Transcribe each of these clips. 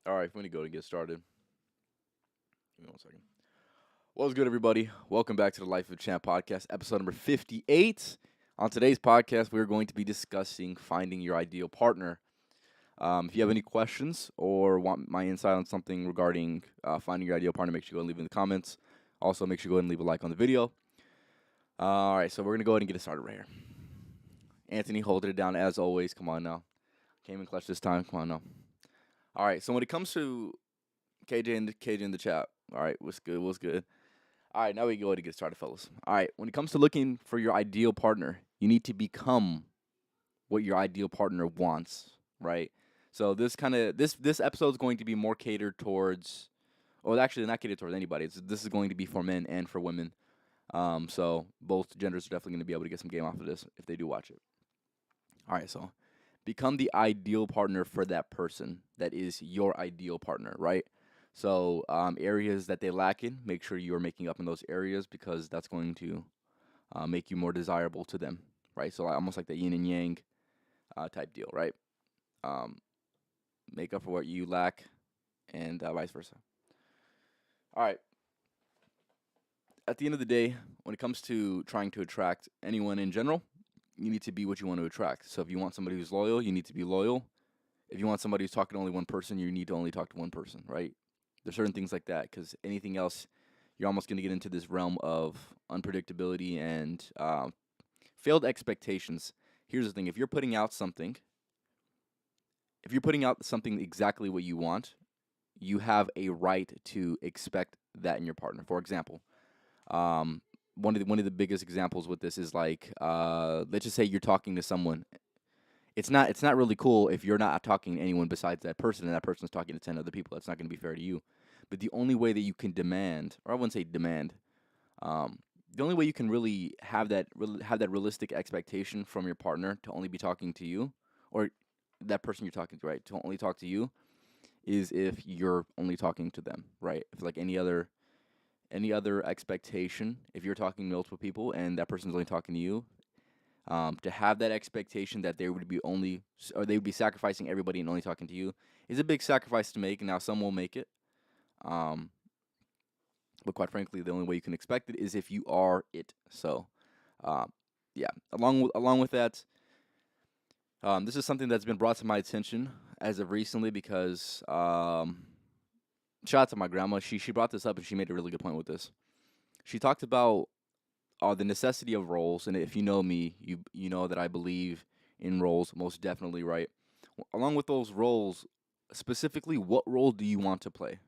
All right, I'm going to go to get started. Give me 1 second. What's good, everybody? Welcome back to the Life of a Champ podcast, episode number 58. On today's podcast, we're going to be discussing finding your ideal partner. If you have any questions or want my insight on something regarding finding your ideal partner, make sure you go and leave it in the comments. Also, make sure you go ahead and leave a like on the video. All right, so we're going to go ahead and get it started right here. Anthony, holding it down as always. Come on now. Came in clutch this time. Come on now. All right, so when it comes to KJ in the chat, all right, what's good? What's good? All right, now we go ahead and get started, fellas. All right, when it comes to looking for your ideal partner, you need to become what your ideal partner wants, right? So this episode is going to be more catered towards, well, actually not catered towards anybody. This is going to be for men and for women. So both genders are definitely going to be able to get some game off of this if they do watch it. All right, so become the ideal partner for that person that is your ideal partner, right? So areas that they lack in, make sure you are making up in those areas because that's going to make you more desirable to them, right? So almost like the yin and yang type deal, right? Um, make up for what you lack, and vice versa. All right. At the end of the day, when it comes to trying to attract anyone in general, you need to be what you want to attract. So if you want somebody who's loyal, you need to be loyal. If you want somebody who's talking to only one person, you need to only talk to one person, right? There's certain things like that because anything else, you're almost going to get into this realm of unpredictability and failed expectations. Here's the thing: if you're putting out something exactly what you want, you have a right to expect that in your partner. For example, um, one of the biggest examples with this is like, let's just say you're talking to someone. It's not really cool if you're not talking to anyone besides that person and that person's talking to 10 other people. That's not going to be fair to you. But the only way that you can demand, or I wouldn't say demand, um, the only way you can really have that realistic expectation from your partner to only be talking to you, or that person you're talking to, right, to only talk to you, is if you're only talking to them, right? If like any other expectation, if you're talking to multiple people and that person's only talking to you, to have that expectation that they would be they would be sacrificing everybody and only talking to you is a big sacrifice to make. Now some will make it, um, but quite frankly, the only way you can expect it is if you are it. So, um, yeah. Along with that, this is something that's been brought to my attention as of recently because shout out to my grandma. She brought this up and she made a really good point with this. She talked about the necessity of roles, and if you know me, you know that I believe in roles most definitely, right? Along with those roles, specifically, what role do you want to play?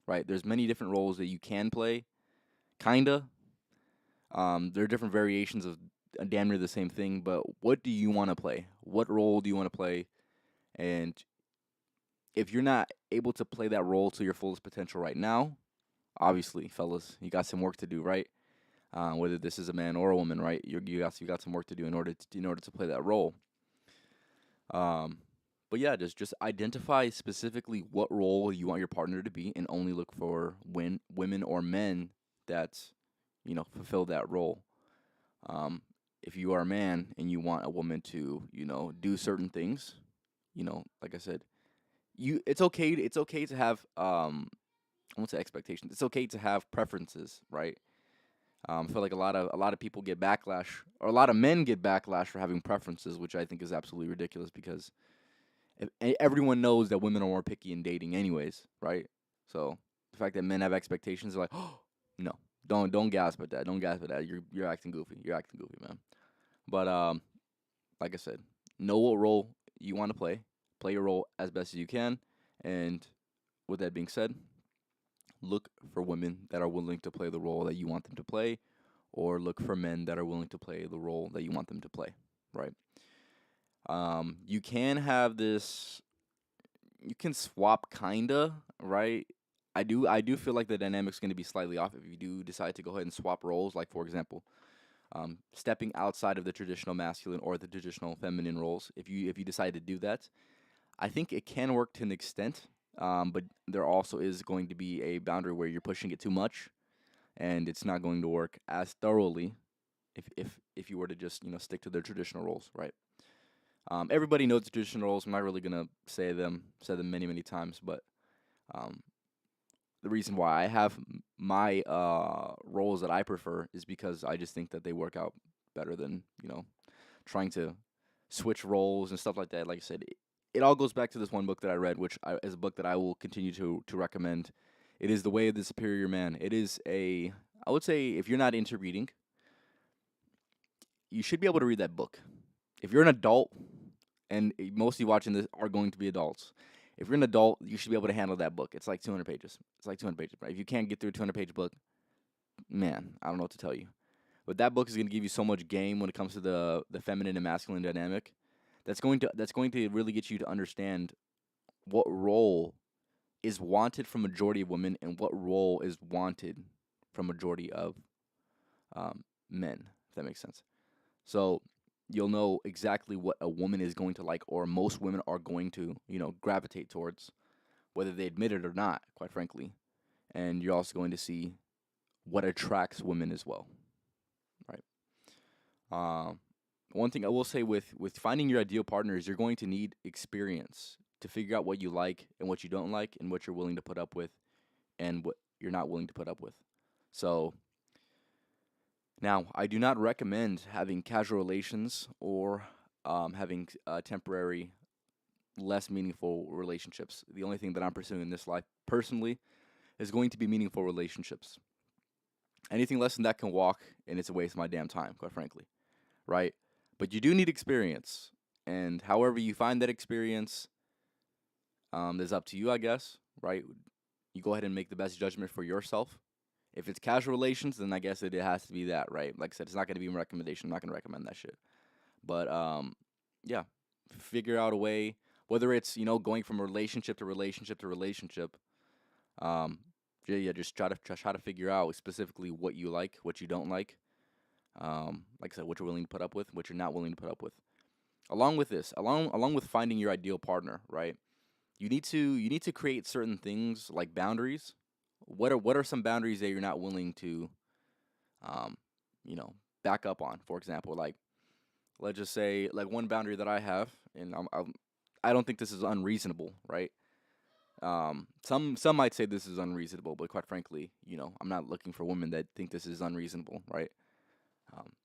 Right? There's many different roles that you can play, kinda. There are different variations of damn near the same thing, but what do you want to play? What role do you want to play? And if you're not able to play that role to your fullest potential right now, obviously, fellas, you got some work to do, right? Whether this is a man or a woman, right? You got some work to do in order to play that role. Um, but yeah, just identify specifically what role you want your partner to be, and only look for women or men that fulfill that role. Um, if you are a man and you want a woman to do certain things, like I said, it's okay to have I won't say expectations. It's okay to have preferences, right? I feel like a lot of people get backlash, or a lot of men get backlash for having preferences, which I think is absolutely ridiculous because everyone knows that women are more picky in dating, anyways, right? So the fact that men have expectations, they're like, oh no, don't gasp at that. Don't gasp at that. You're acting goofy. You're acting goofy, man. But like I said, know what role you want to play. Play your role as best as you can, and with that being said, look for women that are willing to play the role that you want them to play, or look for men that are willing to play the role that you want them to play, right? You can have this, you can swap kinda, right? I do feel like the dynamic's going to be slightly off if you do decide to go ahead and swap roles. Like for example, stepping outside of the traditional masculine or the traditional feminine roles. If you decide to do that, I think it can work to an extent. But there also is going to be a boundary where you're pushing it too much, and it's not going to work as thoroughly if you were to just stick to their traditional roles, right? Everybody knows the traditional roles. I'm not really gonna say them many times, but Um, the reason why I have my roles that I prefer is because I just think that they work out better than trying to switch roles and stuff like that. Like I said, it all goes back to this one book that I read, which is a book that I will continue to recommend. It is The Way of the Superior Man. It is I would say if you're not into reading, you should be able to read that book. If you're an adult, and most of you watching this are going to be adults, if you're an adult, you should be able to handle that book. It's like 200 pages. It's like 200 pages. Right? If you can't get through a 200-page book, man, I don't know what to tell you. But that book is going to give you so much game when it comes to the feminine and masculine dynamic. That's going to really get you to understand what role is wanted from majority of women and what role is wanted from majority of men. If that makes sense. So you'll know exactly what a woman is going to like, or most women are going to, gravitate towards, whether they admit it or not, quite frankly. And you're also going to see what attracts women as well, right? Um, One thing I will say with finding your ideal partner is you're going to need experience to figure out what you like and what you don't like, and what you're willing to put up with and what you're not willing to put up with. So now, I do not recommend having casual relations or having temporary, less meaningful relationships. The only thing that I'm pursuing in this life personally is going to be meaningful relationships. Anything less than that can walk, and it's a waste of my damn time, quite frankly, right? But you do need experience, and however you find that experience is up to you, I guess, right? You go ahead and make the best judgment for yourself. If it's casual relations, then I guess it has to be that, right? Like I said, it's not going to be a recommendation. I'm not going to recommend that shit. But yeah, figure out a way, whether it's going from relationship to relationship to relationship. Um, yeah, just try to figure out specifically what you like, what you don't like. Like I said, what you're willing to put up with, what you're not willing to put up with. Along with this, along with finding your ideal partner, right? You need to create certain things like boundaries. What are some boundaries that you're not willing to um, you know, back up on? For example, like let's just say like one boundary that I have, and I don't think this is unreasonable, right? Some might say this is unreasonable, but quite frankly, I'm not looking for women that think this is unreasonable, right?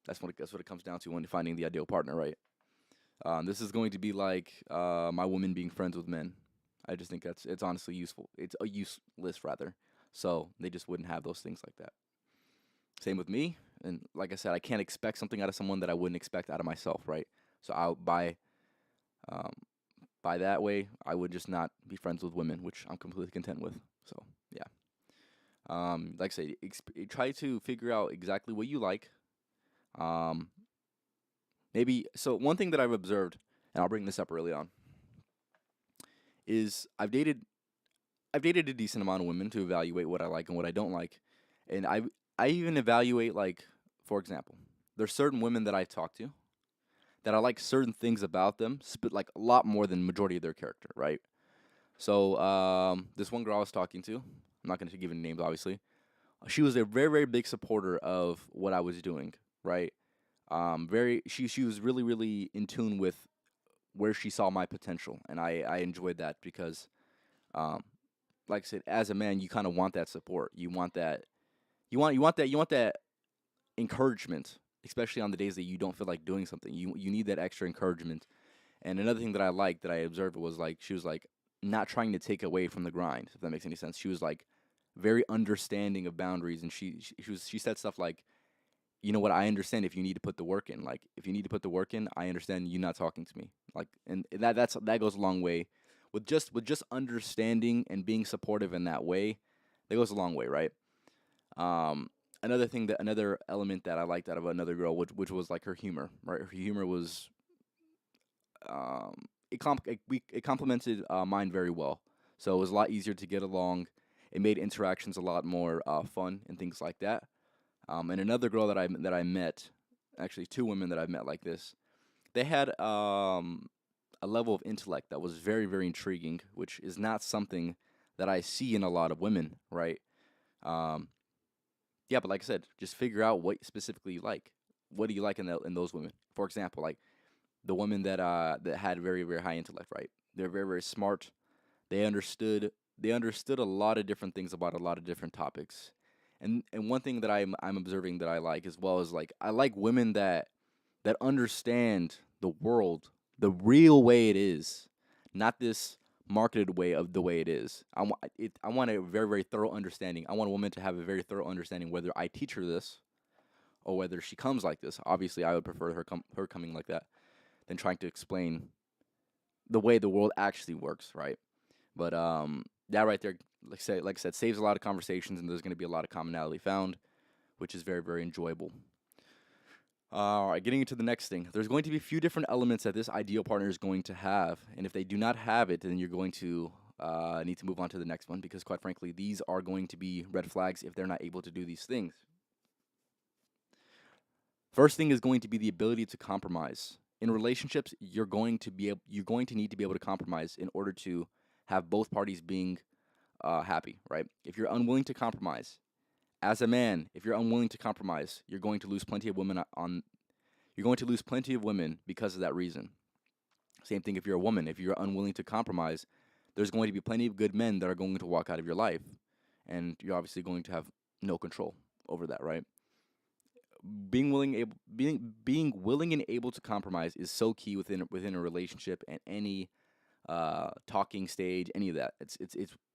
That's what it comes down to when finding the ideal partner, right? This is going to be like my woman being friends with men. I just think it's honestly useful. It's a useless rather. So they just wouldn't have those things like that. Same with me, and like I said, I can't expect something out of someone that I wouldn't expect out of myself, right? So um, by that way, I would just not be friends with women, which I'm completely content with. So yeah, like I said, try to figure out exactly what you like. Um, Maybe so. One thing that I've observed, and I'll bring this up early on, is I've dated a decent amount of women to evaluate what I like and what I don't like, and I even evaluate like, for example, there's certain women that I talk to that I like certain things about them, like a lot more than majority of their character, right? So this one girl I was talking to, I'm not going to give any names, obviously. She was a very very big supporter of what I was doing, right? Very she was really really in tune with where she saw my potential, and I enjoyed that because um, like I said, as a man, you kind of want that support. You want that. You want that encouragement, especially on the days that you don't feel like doing something. You need that extra encouragement. And another thing that I liked that I observed was like she was like not trying to take away from the grind. If that makes any sense, she was like very understanding of boundaries, and she said stuff like, you know what, I understand if you need to put the work in. Like if you need to put the work in, I understand you not talking to me. Like and that goes a long way with just understanding and being supportive in that way. That goes a long way, right? Um, another element that I liked out of another girl, which was like her humor, right? Her humor was it complemented mine very well, so it was a lot easier to get along. It made interactions a lot more fun and things like that. And another girl that I met, actually two women that I've met like this, they had a level of intellect that was very very intriguing, which is not something that I see in a lot of women, right? Um, Yeah, but like I said, just figure out what specifically you like. What do you like in those women? For example, like the women that had very very high intellect, right? They're very very smart. They understood. they understood a lot of different things about a lot of different topics. And one thing that I'm observing that I like as well is like I like women that understand the world the real way it is, not this marketed way of the way it is. I want a very very thorough understanding. I want a woman to have a very thorough understanding whether I teach her this or whether she comes like this. Obviously, I would prefer her coming like that than trying to explain the way the world actually works, right? But that right there, like I said, saves a lot of conversations, and there's going to be a lot of commonality found, which is very very enjoyable. All right, getting into the next thing. There's going to be a few different elements that this ideal partner is going to have, and if they do not have it, then you're going to need to move on to the next one because, quite frankly, these are going to be red flags if they're not able to do these things. First thing is going to be the ability to compromise. In relationships, you're going to need to be able to compromise in order to have both parties being happy, right? If you're unwilling to compromise, as a man, if you're unwilling to compromise, you're going to lose plenty of women on. You're going to lose plenty of women because of that reason. Same thing if you're a woman. If you're unwilling to compromise, there's going to be plenty of good men that are going to walk out of your life, and you're obviously going to have no control over that, right? Being willing and able to compromise is so key within a relationship and any talking stage, any of that. It's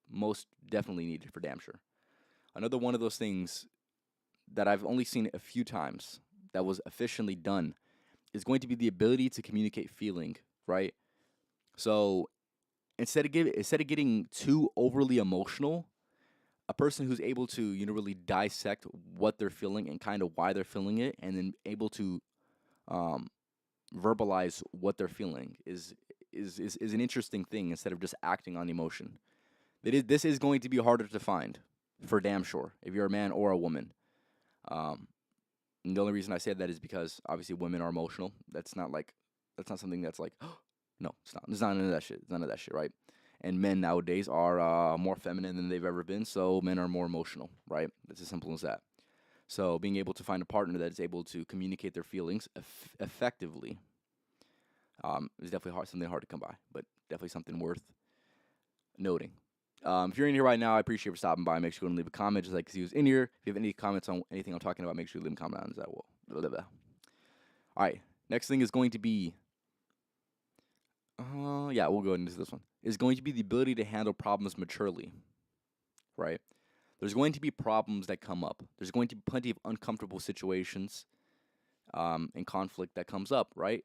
most definitely needed for damn sure. Another one of those things that I've only seen a few times that was efficiently done is going to be the ability to communicate feeling, right? So instead of getting too overly emotional, a person who's able to really dissect what they're feeling and kind of why they're feeling it, and then able to um, verbalize what they're feeling is an interesting thing instead of just acting on emotion. This is going to be harder to find for damn sure if you're a man or a woman. Um, and the only reason I say that is because obviously women are emotional. That's not something that's like no, it's not. It's not none of that shit. It's none of that shit, right? And men nowadays are more feminine than they've ever been, so men are more emotional, right? It's as simple as that. So being able to find a partner that is able to communicate their feelings effectively is definitely something hard to come by, but definitely something worth noting. If you're in here right now, I appreciate you for stopping by. Make sure you go and leave a comment just like he was in here. If you have any comments on anything I'm talking about, make sure you leave a comment on that. Blah, blah, blah. All right, next thing is going to be, yeah, we'll go into this one. Is going to be the ability to handle problems maturely, right? There's going to be problems that come up. There's going to be plenty of uncomfortable situations and conflict that comes up, right?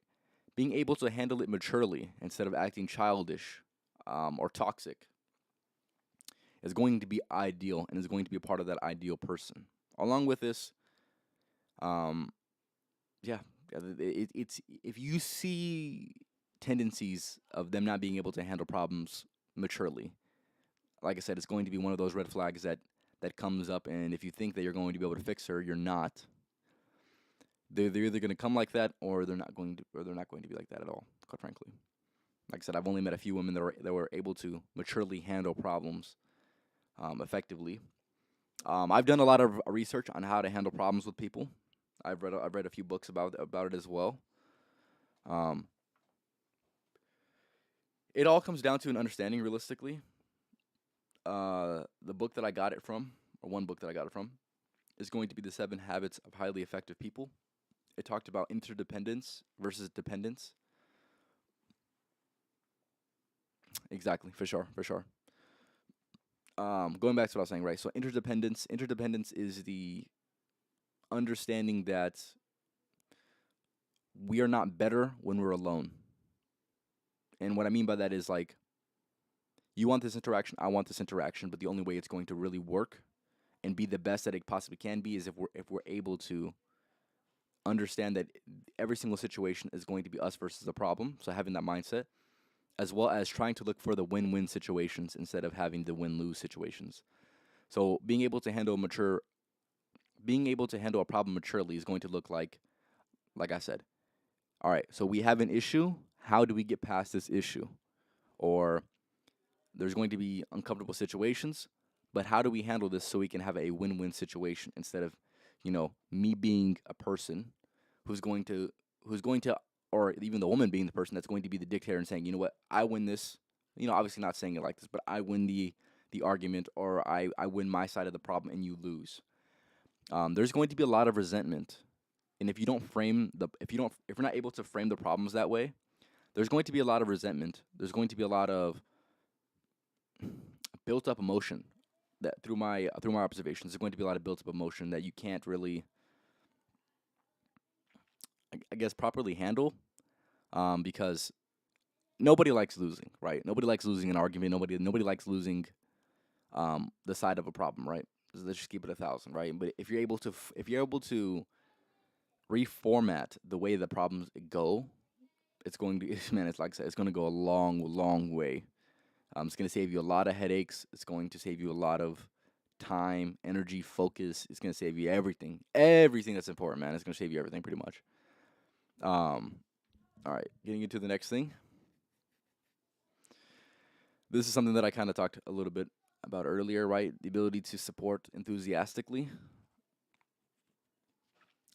Being able to handle it maturely instead of acting childish or toxic is going to be ideal and is going to be a part of that ideal person. Along with this, um, yeah, it's if you see tendencies of them not being able to handle problems maturely, like I said, it's going to be one of those red flags that comes up. And if you think that you're going to be able to fix her, you're not. They're either going to come like that, or they're not going to be like that at all. Quite frankly, like I said, I've only met a few women that were able to maturely handle problems effectively. I've done a lot of research on how to handle problems with people. I've read a few books about it as well. Um, it all comes down to an understanding, realistically. The book that I got it from, or one book that I got it from, is going to be The 7 Habits of Highly Effective People. It talked about interdependence versus dependence. Exactly, for sure, for sure. Going back to what I was saying, right? So interdependence is the understanding that we are not better when we're alone. And what I mean by that is like you want this interaction, I want this interaction, but the only way it's going to really work and be the best that it possibly can be is if we're able to understand that every single situation is going to be us versus the problem. So having that mindset, as well as trying to look for the win-win situations instead of having the win-lose situations. So being able to handle a problem maturely is going to look like I said, all right, so we have an issue. How do we get past this issue? Or there's going to be uncomfortable situations, but how do we handle this so we can have a win-win situation instead of, me being a person who's going to, or even the woman being the person that's going to be the dictator and saying, you know what, I win this. Obviously not saying it like this, but I win the argument, or I win my side of the problem and you lose. There's going to be a lot of resentment, and if you're not able to frame the problems that way, there's going to be a lot of resentment. There's going to be a lot of built up emotion that through my observations, there's going to be a lot of built up emotion that you can't really, I guess, properly handle, because nobody likes losing, right? Nobody likes losing an argument. Nobody likes losing the side of a problem, right? Let's just keep it 1,000, right? But if you're able to reformat the way the problems go, it's going to man, it's like I said, it's going to go a long, long way. It's going to save you a lot of headaches. It's going to save you a lot of time, energy, focus. It's going to save you everything that's important, man. It's going to save you everything, pretty much. Um, all right, getting into the next thing. This is something that I kind of talked a little bit about earlier, right? The ability to support enthusiastically.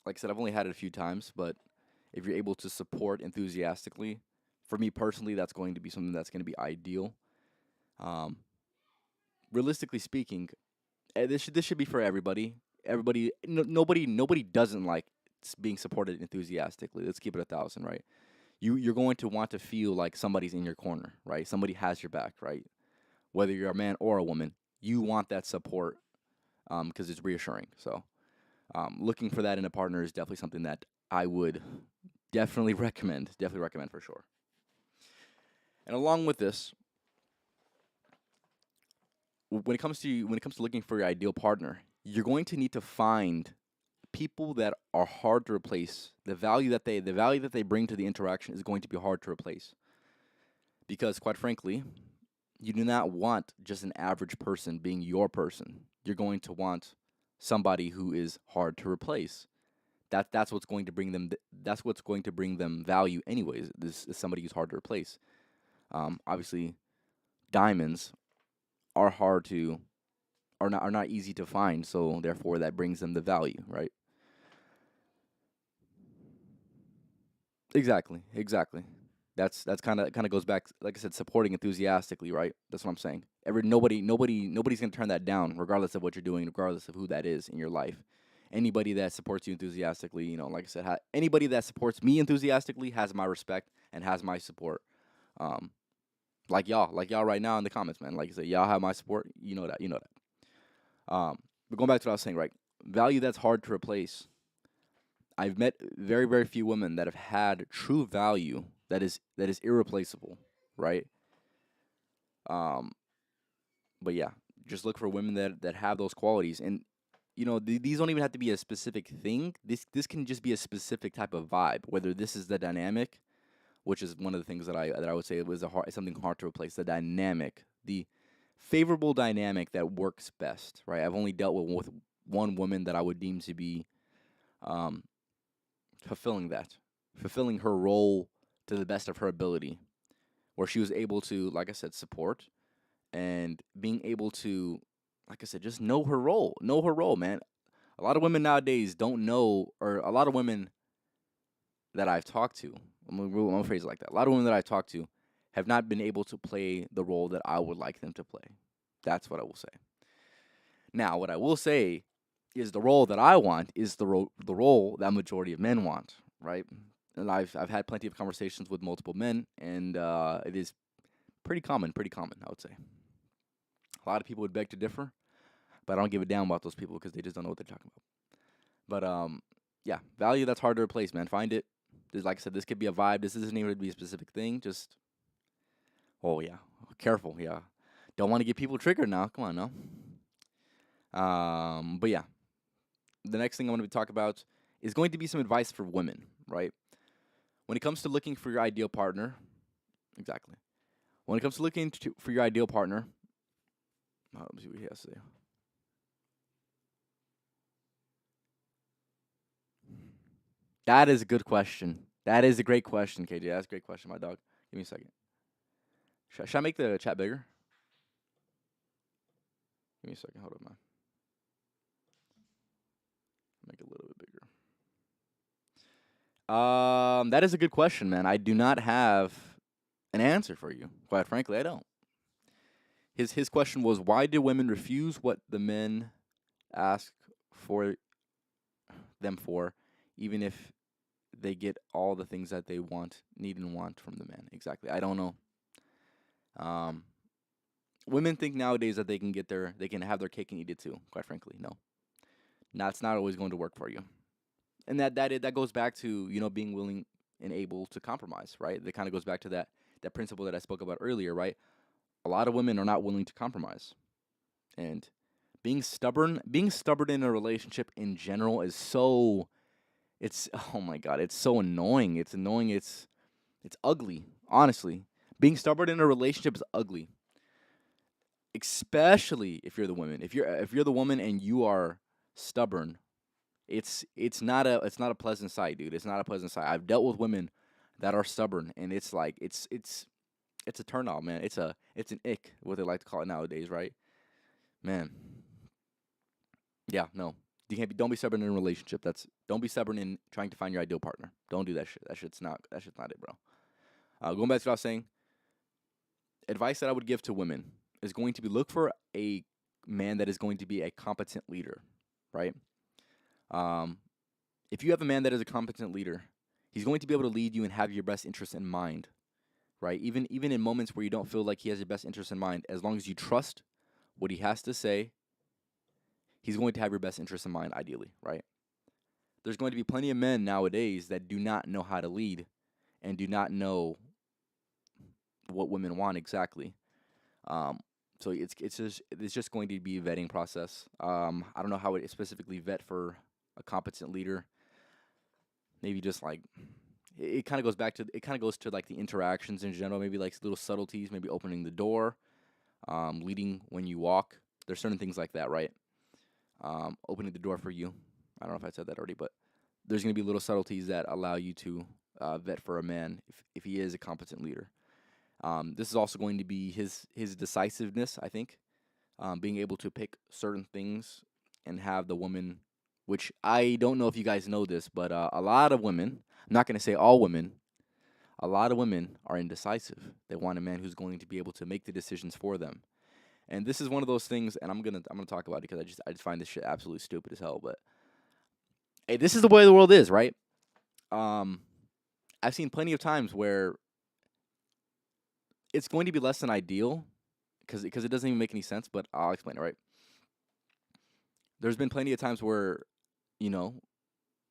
Like I said, I've only had it a few times, but if you're able to support enthusiastically, for me personally, that's going to be something that's going to be ideal. Um, Realistically speaking, this should be for everybody. Everybody, nobody doesn't like being supported enthusiastically. Let's keep it 1,000, right? You're going to want to feel like somebody's in your corner, right? Somebody has your back, right? Whether you're a man or a woman, you want that support, because it's reassuring. So, looking for that in a partner is definitely something that I would definitely recommend. Definitely recommend for sure. And along with this, when it comes to looking for your ideal partner, you're going to need to find people that are hard to replace. The value that they bring to the interaction is going to be hard to replace, because quite frankly, you do not want just an average person being your person. You're going to want somebody who is hard to replace. That's what's going to bring them. That's what's going to bring them value, anyways. This is somebody who's hard to replace. Obviously, diamonds are hard to are not easy to find, so therefore that brings them the value, right? Exactly. That's kind of goes back, like I said, supporting enthusiastically, right? That's what I'm saying. Nobody's gonna turn that down, regardless of what you're doing, regardless of who that is in your life. Anybody that supports you enthusiastically, like I said, anybody that supports me enthusiastically has my respect and has my support. Um, like y'all right now in the comments, man. Like I said, y'all have my support. You know that. But going back to what I was saying, right? Value that's hard to replace. I've met very, very few women that have had true value that is irreplaceable, right? Um, but yeah, just look for women that have those qualities, and these don't even have to be a specific thing. This can just be a specific type of vibe. Whether this is the dynamic, which is one of the things that I would say was something hard to replace. The dynamic, the favorable dynamic that works best, right? I've only dealt with one woman that I would deem to be um, fulfilling that, fulfilling her role to the best of her ability, where she was able to, like I said, support and being able to, like I said, just know her role, man. A lot of women nowadays don't know, or a lot of women that I've talked to, I'm gonna phrase it like that. A lot of women that I've talked to have not been able to play the role that I would like them to play. That's what I will say. Now, what I will say is the role that I want is the role that majority of men want, right? And I've had plenty of conversations with multiple men, and it is pretty common, I would say. A lot of people would beg to differ, but I don't give a damn about those people because they just don't know what they're talking about. But yeah, value that's hard to replace, man. Find it. Like I said, this could be a vibe. This doesn't even be a specific thing. Just, oh yeah, careful, yeah. Don't want to get people triggered now. Come on, no. But yeah, the next thing I want to talk about is going to be some advice for women, right? When it comes to looking for your ideal partner, exactly. When it comes to for your ideal partner, let me see what he has to say. That is a good question. That is a great question, KJ. That's a great question, my dog. Give me a second. Should I make the chat bigger? Give me a second. Hold on, man. Make it a little bit bigger. That is a good question, man. I do not have an answer for you. Quite frankly, I don't. His question was, why do women refuse what the men ask for them for, even if they get all the things that they need and want from the man? Exactly. I don't know. Um, Women think nowadays that they can have their cake and eat it too. Quite frankly, no, that's not always going to work for you. And that goes back to being willing and able to compromise, right? That kind of goes back to that principle that I spoke about earlier, right? A lot of women are not willing to compromise, and being stubborn in a relationship in general is so it's oh my god, it's so annoying. It's annoying. It's ugly, honestly. Being stubborn in a relationship is ugly, especially if you're the woman. If you're the woman and you are stubborn, it's not a pleasant sight, dude. It's not a pleasant sight. I've dealt with women that are stubborn, and it's like it's a turn off, man. It's an ick, what they like to call it nowadays, right? Man, yeah, no. Don't be stubborn in a relationship. Don't be stubborn in trying to find your ideal partner. Don't do that shit. That shit's not it, bro. Going back to what I was saying, advice that I would give to women is going to be look for a man that is going to be a competent leader, right? Um, if you have a man that is a competent leader, he's going to be able to lead you and have your best interest in mind, right? Even in moments where you don't feel like he has your best interest in mind, as long as you trust what he has to say, he's going to have your best interest in mind, ideally, right? There's going to be plenty of men nowadays that do not know how to lead and do not know what women want exactly. Um, so it's just going to be a vetting process. I don't know how it specifically vet for a competent leader. Maybe just like it kind of goes to like the interactions in general. Maybe like little subtleties. Maybe opening the door, leading when you walk. There's certain things like that, right? Opening the door for you. I don't know if I said that already, but there's going to be little subtleties that allow you to vet for a man if he is a competent leader. This is also going to be his decisiveness, I think, being able to pick certain things and have the woman, which I don't know if you guys know this, but a lot of women, I'm not going to say all women, a lot of women are indecisive. They want a man who's going to be able to make the decisions for them. And this is one of those things, and I'm gonna talk about it because I just find this shit absolutely stupid as hell. But hey, this is the way the world is, right? Um, I've seen plenty of times where it's going to be less than ideal because it doesn't even make any sense. But I'll explain it. Right? There's been plenty of times where you know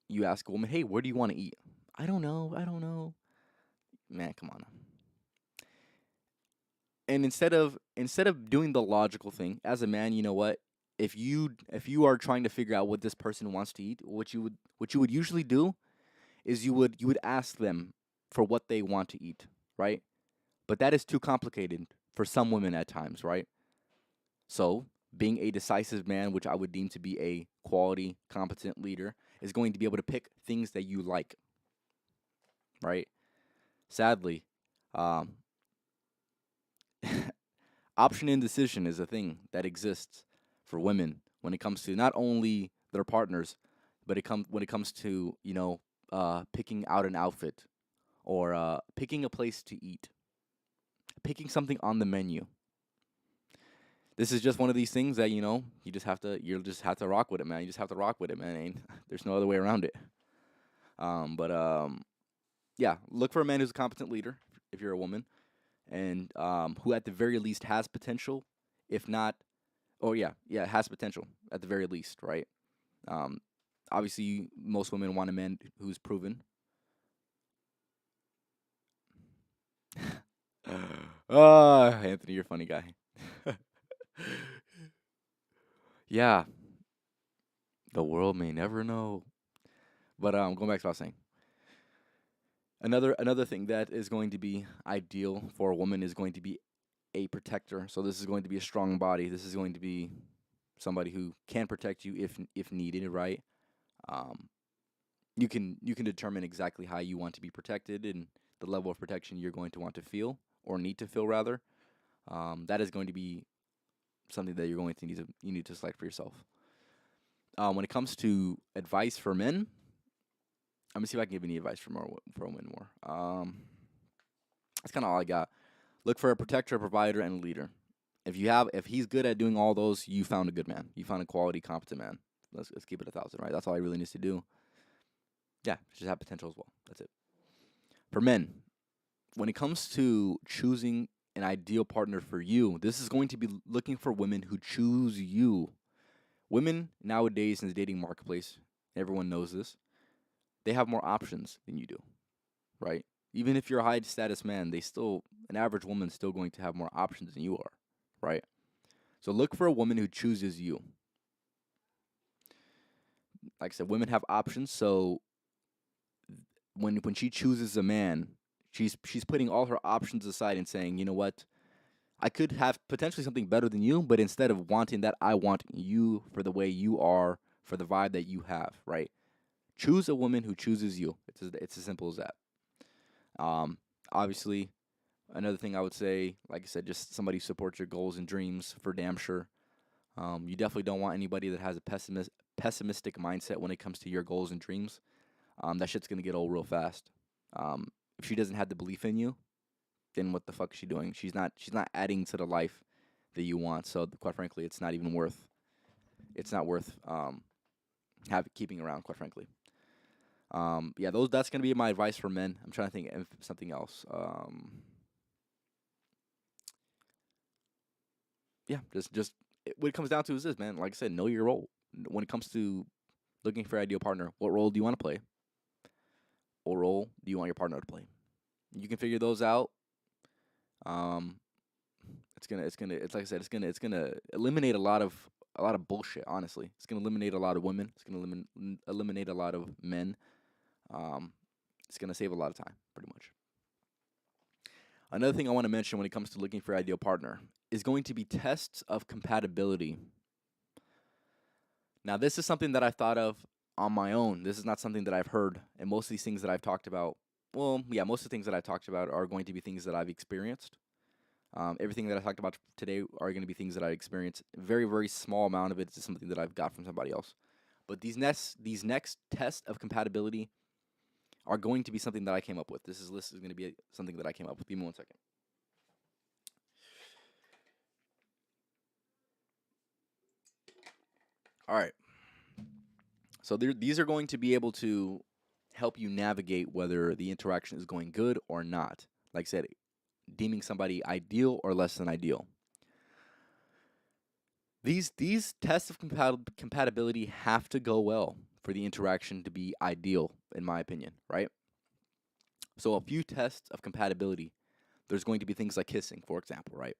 you ask a woman, "Hey, where do you want to eat?" I don't know. I don't know. Man, come on. And instead of doing the logical thing as a man, you know what? If you are trying to figure out what this person wants to eat, what you would usually do is you would ask them for what they want to eat, right? But that is too complicated for some women at times, right? So, being a decisive man, which I would deem to be a quality, competent leader, is going to be able to pick things that you like, right? Sadly, um, option indecision is a thing that exists for women when it comes to not only their partners, but when it comes to picking out an outfit or picking a place to eat, picking something on the menu. This is just one of these things that you just have to rock with it, man. You just have to rock with it, man. There's no other way around it. But yeah, look for a man who's a competent leader if you're a woman, and who at the very least has potential, if not, oh yeah, has potential at the very least, right? Um, Obviously, most women want a man who's proven. Anthony, you're a funny guy. Yeah, the world may never know. But going back to what I was saying, another thing that is going to be ideal for a woman is going to be a protector. So this is going to be a strong body. This is going to be somebody who can protect you if needed, right? Um, you can determine exactly how you want to be protected and the level of protection you're going to want to feel or need to feel rather. That is going to be something that you're going to need to select for yourself. When it comes to advice for men, I'm gonna see if I can give any advice for women more. That's kind of all I got. Look for a protector, a provider, and a leader. If he's good at doing all those, you found a good man. You found a quality, competent man. Let's keep it 1,000, right? That's all he really needs to do. Yeah, just have potential as well. That's it. For men, when it comes to choosing an ideal partner for you, this is going to be looking for women who choose you. Women nowadays in the dating marketplace, everyone knows this, they have more options than you do, right? Even if you're a high status man, an average woman's still going to have more options than you are, right? So look for a woman who chooses you. Like I said, women have options, so when she chooses a man, she's putting all her options aside and saying, you know what, I could have potentially something better than you, but instead of wanting that, I want you for the way you are, for the vibe that you have, right? Choose a woman who chooses you. It's as simple as that. Obviously, another thing I would say, like I said, just somebody who supports your goals and dreams for damn sure. You definitely don't want anybody that has a pessimistic mindset when it comes to your goals and dreams. That shit's gonna get old real fast. If she doesn't have the belief in you, then what the fuck is she doing? She's not adding to the life that you want. So quite frankly, it's not even worth. It's not worth keeping around. Quite frankly. Yeah, that's gonna be my advice for men. I'm trying to think of something else. Yeah, what it comes down to is this, man. Like I said, know your role. When it comes to looking for an ideal partner, what role do you want to play? What role do you want your partner to play? You can figure those out. Um, it's like I said, it's gonna eliminate a lot of bullshit. Honestly, it's gonna eliminate a lot of women. It's gonna eliminate a lot of men. Um, it's gonna save a lot of time, pretty much. Another thing I want to mention when it comes to looking for an ideal partner is going to be tests of compatibility. Now, this is something that I thought of on my own. This is not something that I've heard, and most of these things that I've talked about, well, yeah, most of the things that I talked about are going to be things that I've experienced. Everything that I talked about today are going to be things that I experienced. Very, very small amount of it is something that I've got from somebody else. But these next tests of compatibility are going to be something that I came up with. This list is going to be something that I came up with. Give me 1 second. All right. So these are going to be able to help you navigate whether the interaction is going good or not. Like I said, deeming somebody ideal or less than ideal. These tests of compatibility have to go well for the interaction to be ideal, in my opinion, right? So a few tests of compatibility. There's going to be things like kissing, for example, right?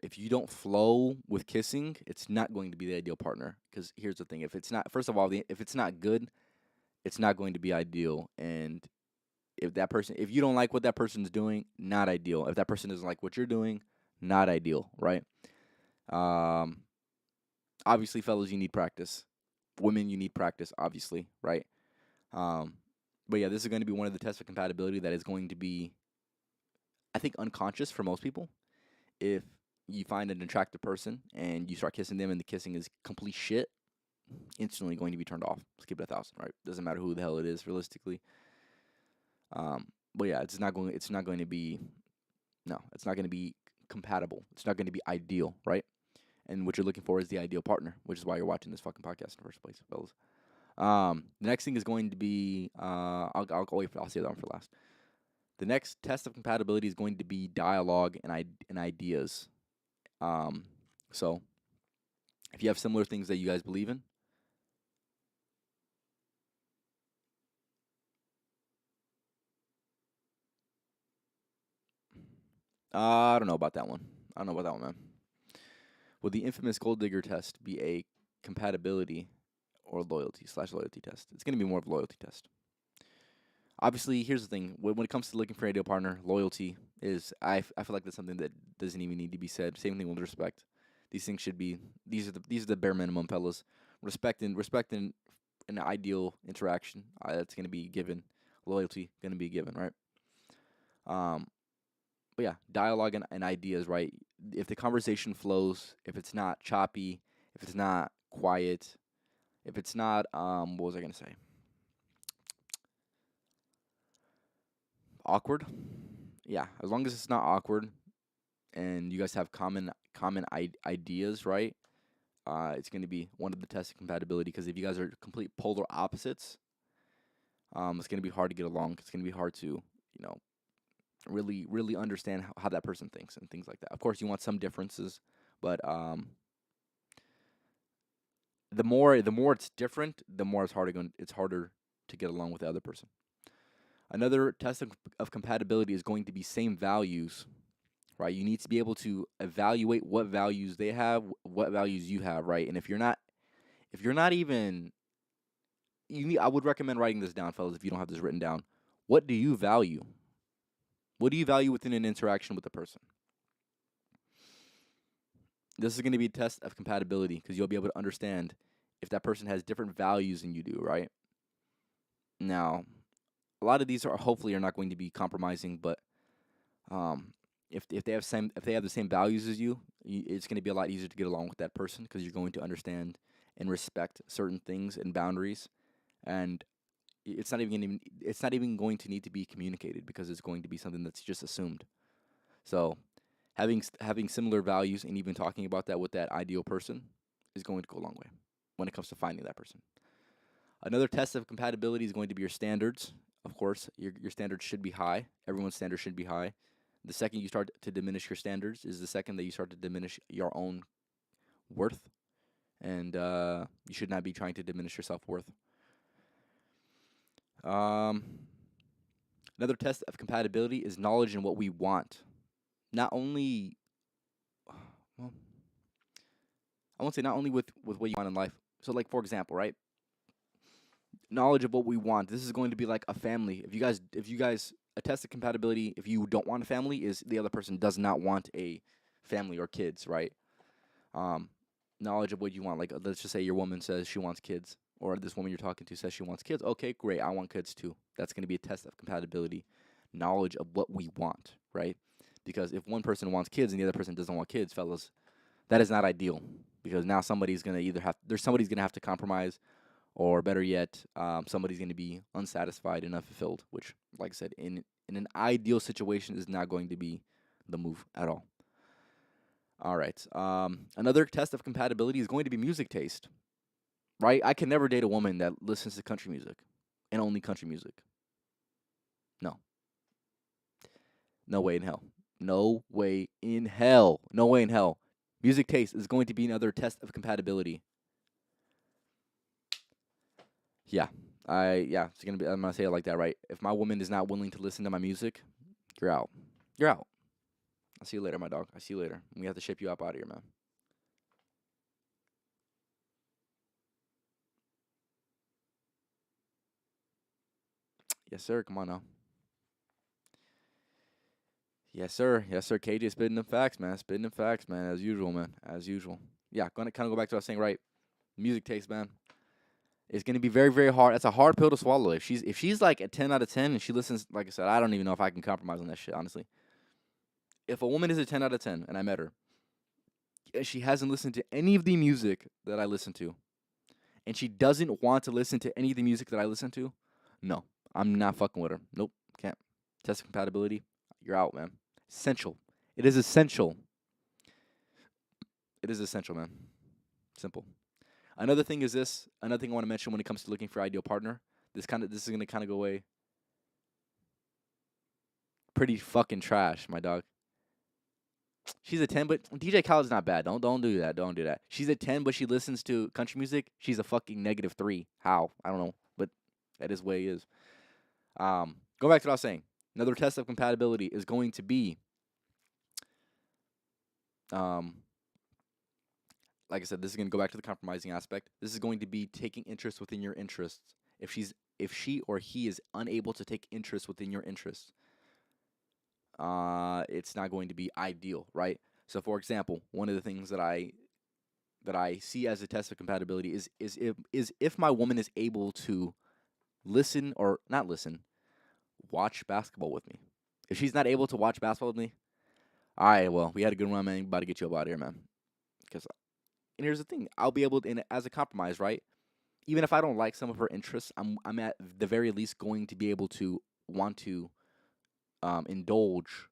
If you don't flow with kissing, it's not going to be the ideal partner. Because here's the thing: if it's not, first of all, if it's not good, it's not going to be ideal. And if you don't like what that person's doing, not ideal. If that person doesn't like what you're doing, not ideal, right? Um, Obviously, fellas, you need practice. Women, you need practice, obviously, right? Um, but yeah, this is going to be one of the tests of compatibility that is going to be, I think, unconscious for most people. If you find an attractive person and you start kissing them and the kissing is complete shit, instantly going to be turned off. Let's keep it 1,000, right? Doesn't matter who the hell it is, realistically. But yeah, It's not going to be. No, it's not going to be compatible. It's not going to be ideal, right? And what you're looking for is the ideal partner, which is why you're watching this fucking podcast in the first place, fellas. The next thing is going to be. I'll say that one for last. The next test of compatibility is going to be dialogue and ideas. Um, so if you have similar things that you guys believe in, I don't know about that one. I don't know about that one, man. Will the infamous gold digger test be a compatibility or loyalty/loyalty test? It's going to be more of a loyalty test. Obviously, here's the thing: when it comes to looking for an ideal partner, loyalty is I feel like that's something that doesn't even need to be said. Same thing with respect. These things should be these are the bare minimum, fellas. Respecting an ideal interaction that's going to be given. Loyalty going to be given, right? Um, but yeah, dialogue and ideas, right? If the conversation flows, if it's not choppy, if it's not quiet, if it's not what was I gonna say? Awkward. Yeah, as long as it's not awkward and you guys have common ideas, right? It's going to be one of the tests of compatibility, because if you guys are complete polar opposites, it's going to be hard to get along. It's going to be hard to, really understand how that person thinks and things like that. Of course, you want some differences, but the more it's different, the more it's harder to get along with the other person. Another test of compatibility is going to be same values, right? You need to be able to evaluate what values they have, what values you have, right? And if you're not even, I would recommend writing this down, fellas, if you don't have this written down. What do you value? What do you value within an interaction with a person? This is going to be a test of compatibility, because you'll be able to understand if that person has different values than you do, right? Now, a lot of these are not going to be compromising, but if they have the same values as you, it's going to be a lot easier to get along with that person, because you're going to understand and respect certain things and boundaries, and it's not even going to need to be communicated, because it's going to be something that's just assumed. So having similar values and even talking about that with that ideal person is going to go a long way when it comes to finding that person. Another test of compatibility is going to be your standards. Of course, your standards should be high. Everyone's standards should be high. The second you start to diminish your standards is the second that you start to diminish your own worth, and you should not be trying to diminish your self-worth. Another test of compatibility is knowledge in what we want. Not only, well, I won't say not only with what you want in life. So, like, for example, right? Knowledge of what we want. This is going to be like a family. If you guys, a test of compatibility, if you don't want a family, is the other person does not want a family or kids, right? Knowledge of what you want. Like, let's just say your woman says she wants kids, or this woman you're talking to says she wants kids. Okay, great. I want kids too. That's going to be a test of compatibility. Knowledge of what we want, right? Because if one person wants kids and the other person doesn't want kids, fellas, that is not ideal. Because now somebody's going to somebody's going to have to compromise, or better yet, somebody's going to be unsatisfied and unfulfilled, which, like I said, in an ideal situation is not going to be the move at all. All right. Another test of compatibility is going to be music taste, right? I can never date a woman that listens to country music and only country music. No. No way in hell. No way in hell. No way in hell. Music taste is going to be another test of compatibility. Yeah. It's gonna be. I'm gonna say it like that, right? If my woman is not willing to listen to my music, you're out. You're out. I'll see you later, my dog. I'll see you later. We have to ship you up out of here, man. Yes, sir. Come on now. Yes, sir. Yes, sir. KJ spitting them facts, man. Spitting them facts, man. As usual, man. As usual. Yeah, gonna kind of go back to what I was saying, right? Music taste, man. It's gonna be very, very hard. It's a hard pill to swallow. If she's like a 10 out of 10 and she listens, like I said, I don't even know if I can compromise on that shit, honestly. If a woman is a 10 out of 10 and I met her, and she hasn't listened to any of the music that I listen to, and she doesn't want to listen to any of the music that I listen to, no, I'm not fucking with her. Nope, can't. Test compatibility, you're out, man. Essential. It is essential. It is essential, man. Simple. Another thing is this. Another thing I want to mention when it comes to looking for ideal partner. This is gonna kind of go away. Pretty fucking trash, my dog. She's a 10, but DJ Khaled's not bad. Don't do that. Don't do that. She's a 10, but she listens to country music. She's a fucking -3. How? I don't know, but that is the way it is. Go back to what I was saying. Another test of compatibility is going to be, like I said, this is going to go back to the compromising aspect. This is going to be taking interest within your interests. If she or he is unable to take interest within your interests, it's not going to be ideal, right? So, for example, one of the things that I see as a test of compatibility is if my woman is able to listen or not listen, watch basketball with me. If she's not able to watch basketball with me, all right, well, we had a good run, man. I'm about to get you up out of here, man. And here's the thing, I'll be able to, and as a compromise, right? Even if I don't like some of her interests, I'm at the very least going to be able to want to indulge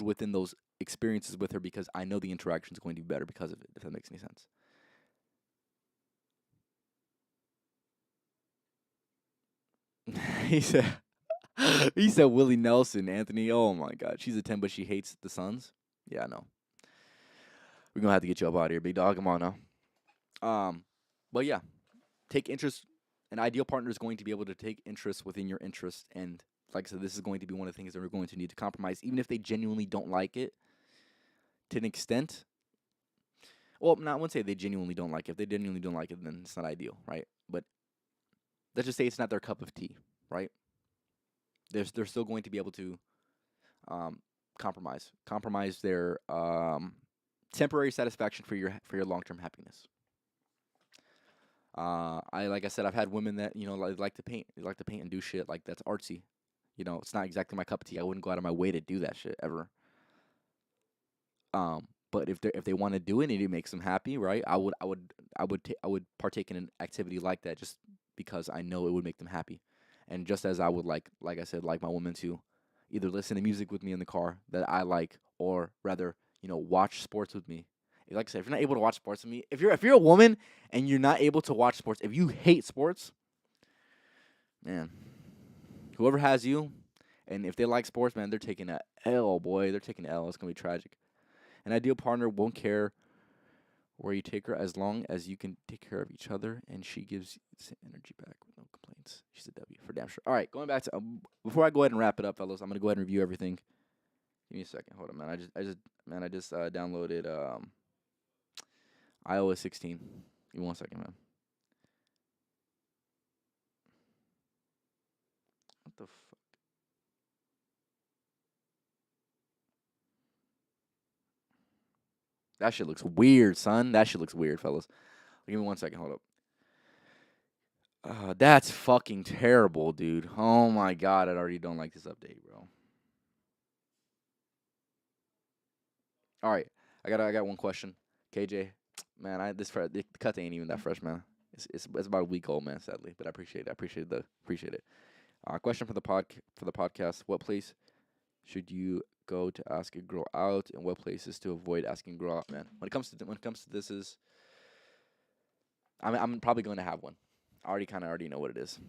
within those experiences with her because I know the interaction is going to be better because of it, if that makes any sense. he said he said Willie Nelson, Anthony. Oh my god. She's a 10, but she hates the Suns. Yeah, I know. We're gonna have to get you up out of here, big dog. Come on now. But yeah, take interest. An ideal partner is going to be able to take interest within your interest, and like I said, this is going to be one of the things that we're going to need to compromise, even if they genuinely don't like it. To an extent, well, I wouldn't say they genuinely don't like it. If they genuinely don't like it, then it's not ideal, right? But let's just say it's not their cup of tea, right? They're still going to be able to um, compromise their temporary satisfaction for your long term happiness. I like I said, I've had women that like to paint. They like to paint and do shit like that's artsy. It's not exactly my cup of tea. I wouldn't go out of my way to do that shit ever. But if they want to do it and it makes them happy, right? I would partake in an activity like that just because I know it would make them happy, and just as I would like I said, like my woman to either listen to music with me in the car that I like, or rather, watch sports with me. Like I said, if you're not able to watch sports with me, if you're a woman and you're not able to watch sports, if you hate sports, man, whoever has you, and if they like sports, man, they're taking a L, boy. They're taking an L. It's gonna be tragic. An ideal partner won't care where you take her as long as you can take care of each other and she gives you the same energy back with no complaints. She's a W for damn sure. All right, going back to before I go ahead and wrap it up, fellas, I'm gonna go ahead and review everything. Give me a second. Hold on, man. I just downloaded iOS 16. Give me one second, man. What the fuck? That shit looks weird, son. That shit looks weird, fellas. Give me one second. Hold up. That's fucking terrible, dude. Oh my god, I already don't like this update, bro. All right, I got one question. KJ, man, the cut ain't even that fresh, man. It's about a week old, man. Sadly, but I appreciate it. Appreciate it. Question for the podcast: what place should you go to ask a girl out, and what places to avoid asking a girl out, man? When it comes to this, I'm probably going to have one. I already know what it is.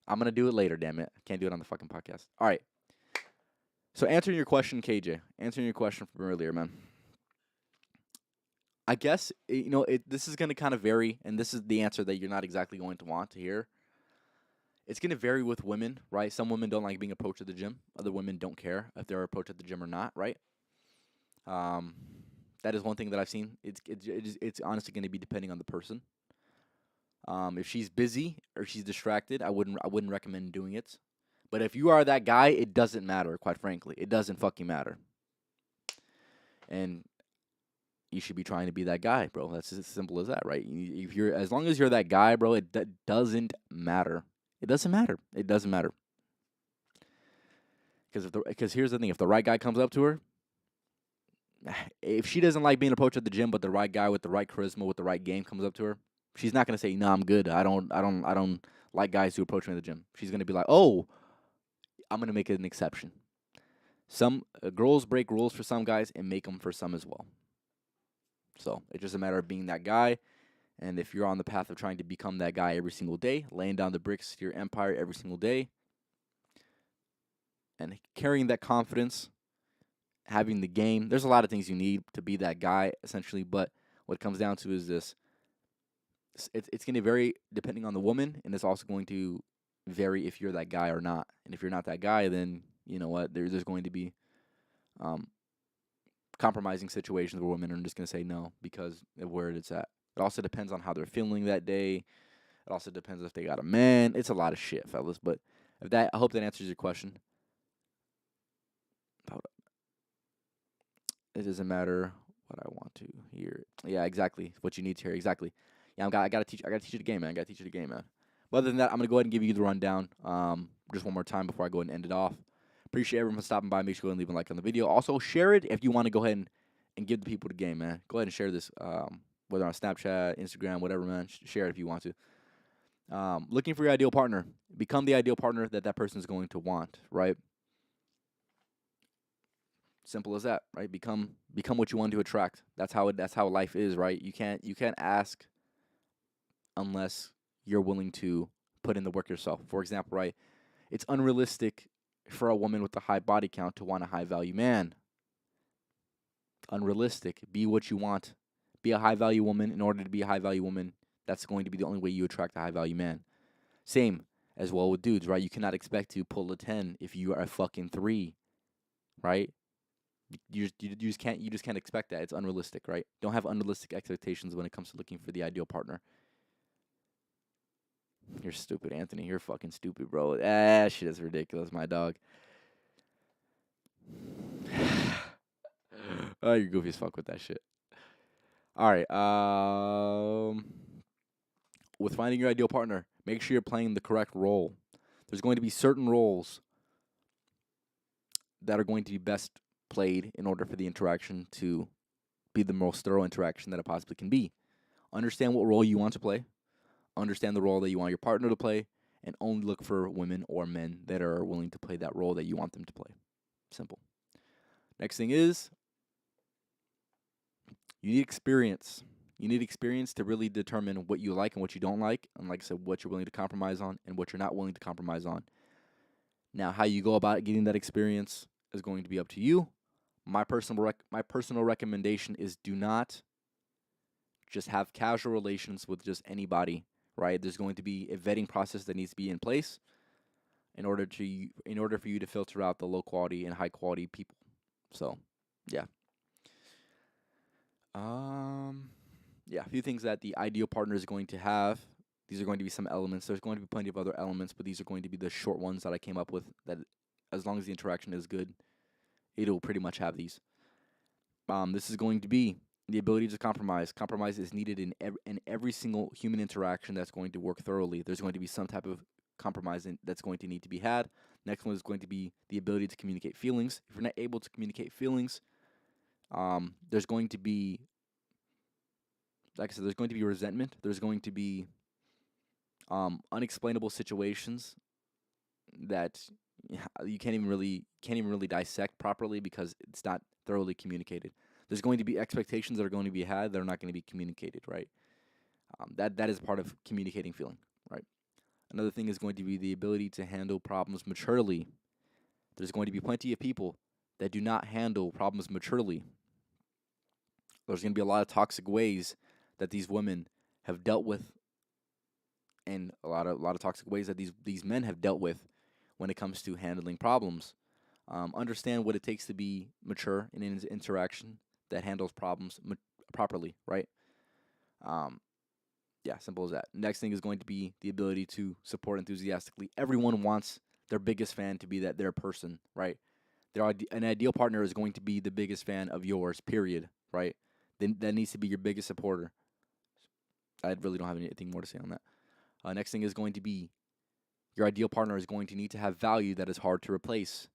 I'm gonna do it later. Damn it, I can't do it on the fucking podcast. All right. So answering your question, KJ, answering your question from earlier, man. I guess this is going to kind of vary, and this is the answer that you're not exactly going to want to hear. It's going to vary with women, right? Some women don't like being approached at the gym. Other women don't care if they're approached at the gym or not, right? Um, that is one thing that I've seen. It's honestly going to be depending on the person. If she's busy or she's distracted, I wouldn't recommend doing it. But if you are that guy, it doesn't matter. Quite frankly, it doesn't fucking matter. And you should be trying to be that guy, bro. That's as simple as that, right? If you're as long as you're that guy, bro, that doesn't matter. It doesn't matter. It doesn't matter. Because here's the thing: if the right guy comes up to her, if she doesn't like being approached at the gym, but the right guy with the right charisma, with the right game comes up to her, she's not gonna say, "No, I'm good. I don't like guys who approach me at the gym." She's gonna be like, "Oh, I'm gonna make it an exception." Some girls break rules for some guys and make them for some as well. So it's just a matter of being that guy. And if you're on the path of trying to become that guy every single day, laying down the bricks to your empire every single day, and carrying that confidence, having the game, there's a lot of things you need to be that guy, essentially. But what it comes down to is this: it's going to vary depending on the woman, and it's also going to vary if you're that guy or not. And if you're not that guy, then you know what? There's going to be um, compromising situations where women are just going to say no because of where it's at. It also depends on how they're feeling that day. It also depends if they got a man. It's a lot of shit, fellas. But I hope that answers your question. It doesn't matter what I want to hear. Yeah, exactly. What you need to hear. Exactly. Yeah, I gotta teach you the game, man. I gotta teach you the game, man. But other than that, I'm gonna go ahead and give you the rundown. Just one more time before I go ahead and end it off. Appreciate everyone for stopping by. Make sure you go and leave a like on the video. Also, share it if you want to go ahead and give the people the game, man. Go ahead and share this, whether on Snapchat, Instagram, whatever, man. Share it if you want to. Looking for your ideal partner. Become the ideal partner that person is going to want, right? Simple as that, right? Become what you want to attract. That's how life is, right? You can't ask unless you're willing to put in the work yourself. For example, right? It's unrealistic for a woman with a high body count to want a high value man. Unrealistic. Be what you want. Be a high value woman. In order to be a high value woman, that's going to be the only way you attract a high value man. Same as well with dudes, right? You cannot expect to pull a 10 if you are a fucking 3, right? You just can't expect that. It's unrealistic, right? Don't have unrealistic expectations when it comes to looking for the ideal partner. You're stupid, Anthony. You're fucking stupid, bro. That shit is ridiculous, my dog. Oh, you're goofy as fuck with that shit. All right. With finding your ideal partner, make sure you're playing the correct role. There's going to be certain roles that are going to be best played in order for the interaction to be the most thorough interaction that it possibly can be. Understand what role you want to play. Understand the role that you want your partner to play, and only look for women or men that are willing to play that role that you want them to play. Simple. Next thing is, you need experience. You need experience to really determine what you like and what you don't like, and like I said, what you're willing to compromise on and what you're not willing to compromise on. Now, how you go about getting that experience is going to be up to you. My personal recommendation is do not just have casual relations with just anybody, right? There's going to be a vetting process that needs to be in place in order for you to filter out the low quality and high quality people. So, yeah. A few things that the ideal partner is going to have. These are going to be some elements. There's going to be plenty of other elements, but these are going to be the short ones that I came up with that as long as the interaction is good, it'll pretty much have these. This is going to be the ability to compromise. Compromise is needed in every single human interaction that's going to work thoroughly. There's going to be some type of compromise that's going to need to be had. Next one is going to be the ability to communicate feelings. If you're not able to communicate feelings, there's going to be, like I said, there's going to be resentment. There's going to be unexplainable situations that you can't even really dissect properly because it's not thoroughly communicated. There's going to be expectations that are going to be had that are not going to be communicated, right? That is part of communicating feeling, right? Another thing is going to be the ability to handle problems maturely. There's going to be plenty of people that do not handle problems maturely. There's going to be a lot of toxic ways that these women have dealt with, and a lot of toxic ways that these men have dealt with when it comes to handling problems. Understand what it takes to be mature in an interaction that handles problems properly, right? Simple as that. Next thing is going to be the ability to support enthusiastically. Everyone wants their biggest fan to be their person, right? An ideal partner is going to be the biggest fan of yours, period, right? Then that needs to be your biggest supporter. I really don't have anything more to say on that. Next thing is going to be your ideal partner is going to need to have value that is hard to replace.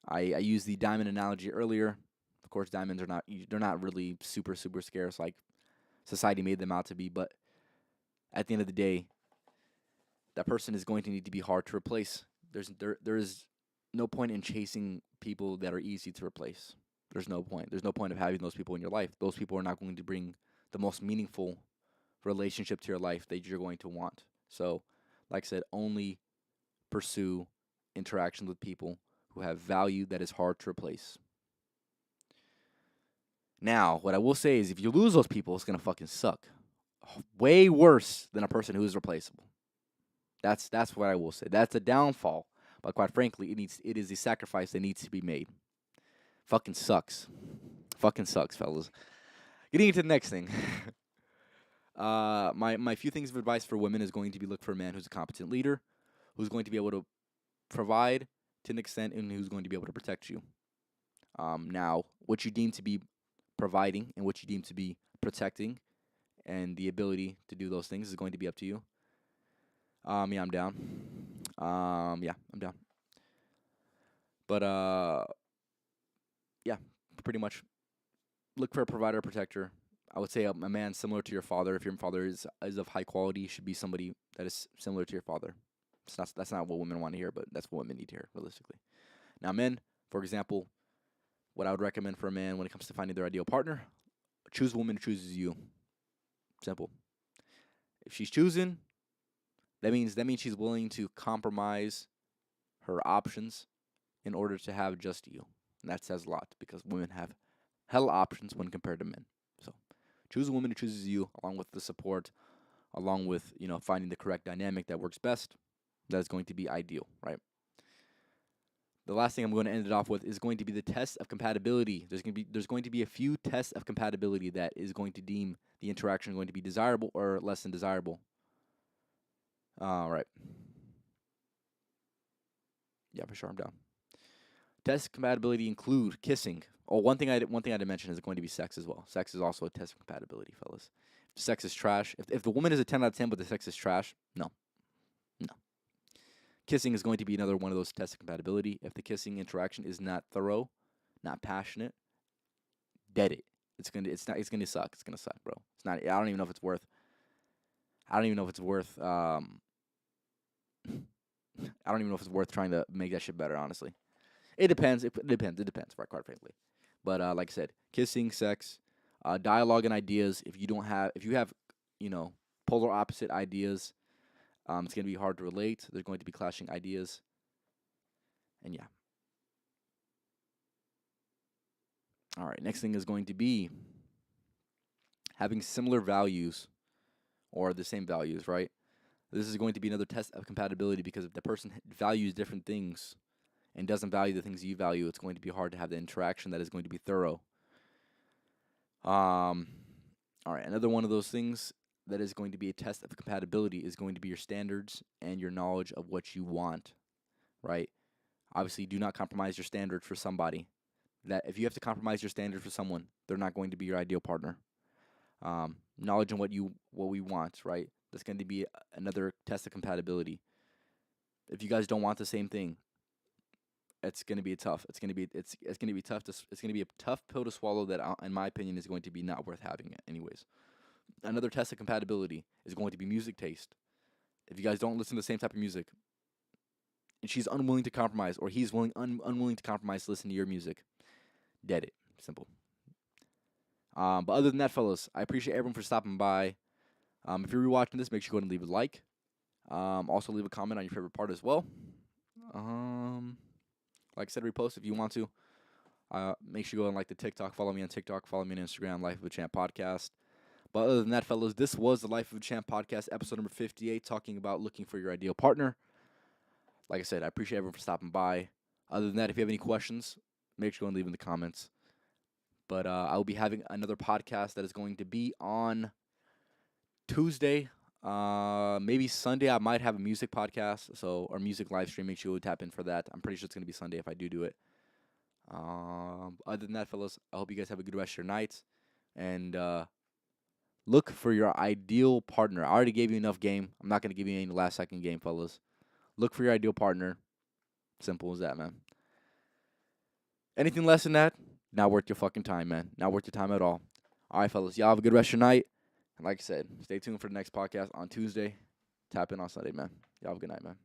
I used the diamond analogy earlier. Of course, diamonds they're not really super scarce like society made them out to be, but at the end of the day, that person is going to need to be hard to replace. There is no point in chasing people that are easy to replace. There's no point. There's no point of having those people in your life. Those people are not going to bring the most meaningful relationship to your life that you're going to want. So, like I said, only pursue interactions with people who have value that is hard to replace. Now, what I will say is if you lose those people, it's going to fucking suck. Way worse than a person who is replaceable. That's what I will say. That's a downfall. But quite frankly, it is a sacrifice that needs to be made. Fucking sucks. Fucking sucks, fellas. Getting into the next thing. My few things of advice for women is going to be look for a man who's a competent leader, who's going to be able to provide to an extent, and who's going to be able to protect you. Now, what you deem to be providing and what you deem to be protecting and the ability to do those things is going to be up to you. I'm down. I'm down. But pretty much look for a provider, protector. I would say a man similar to your father. If your father is of high quality, should be somebody that is similar to your father. That's not what women want to hear, but that's what women need to hear, realistically. Now, men, for example, what I would recommend for a man when it comes to finding their ideal partner: choose a woman who chooses you. Simple. If she's choosing, that means she's willing to compromise her options in order to have just you. And that says a lot because women have hell options when compared to men. So choose a woman who chooses you, along with the support, along with finding the correct dynamic that works best. That is going to be ideal, right? The last thing I'm going to end it off with is going to be the test of compatibility. There's going to be a few tests of compatibility that is going to deem the interaction going to be desirable or less than desirable. All right. Yeah, for sure. I'm down. Tests of compatibility include kissing. Oh, one thing I didn't mention is going to be sex as well. Sex is also a test of compatibility, fellas. If sex is trash, if the woman is a 10 out of 10 but the sex is trash, no. Kissing is going to be another one of those tests of compatibility. If the kissing interaction is not thorough, not passionate, dead it. It's gonna suck. It's gonna suck, bro. It's not. I don't even know if it's worth. I don't even know if it's worth. I don't even know if it's worth trying to make that shit better. Honestly, it depends. It depends. Right, quite frankly. But like I said, kissing, sex, dialogue, and ideas. If you have, polar opposite ideas. It's going to be hard to relate. There's going to be clashing ideas. And yeah. All right, next thing is going to be having similar values or the same values, right? This is going to be another test of compatibility because if the person values different things and doesn't value the things you value, it's going to be hard to have the interaction that is going to be thorough. All right, another one of those things that is going to be a test of compatibility is going to be your standards and your knowledge of what you want, right? Obviously, do not compromise your standards for somebody. That if you have to compromise your standards for someone, they're not going to be your ideal partner. Knowledge and what we want, right? That's going to be another test of compatibility. If you guys don't want the same thing, it's going to be tough. It's going to be tough. It's going to be a tough pill to swallow. That, in my opinion, is going to be not worth having it, anyways. Another test of compatibility is going to be music taste. If you guys don't listen to the same type of music, and she's unwilling to compromise, or he's unwilling to compromise to listen to your music, dead it. Simple. But other than that, fellas, I appreciate everyone for stopping by. If you're rewatching this, make sure you go and leave a like. Also, leave a comment on your favorite part as well. Like I said, repost if you want to. Make sure you go and like the TikTok. Follow me on TikTok. Follow me on Instagram, Life of a Champ Podcast. But other than that, fellas, this was the Life of a Champ Podcast, episode number 58, talking about looking for your ideal partner. Like I said, I appreciate everyone for stopping by. Other than that, if you have any questions, make sure you go and leave in the comments. But I will be having another podcast that is going to be on Tuesday. Maybe Sunday I might have a music podcast, or music live stream. Make sure you tap in for that. I'm pretty sure it's going to be Sunday if I do it. Other than that, fellas, I hope you guys have a good rest of your night. And look for your ideal partner. I already gave you enough game. I'm not going to give you any last-second game, fellas. Look for your ideal partner. Simple as that, man. Anything less than that, not worth your fucking time, man. Not worth your time at all. All right, fellas. Y'all have a good rest of your night. And like I said, stay tuned for the next podcast on Tuesday. Tap in on Sunday, man. Y'all have a good night, man.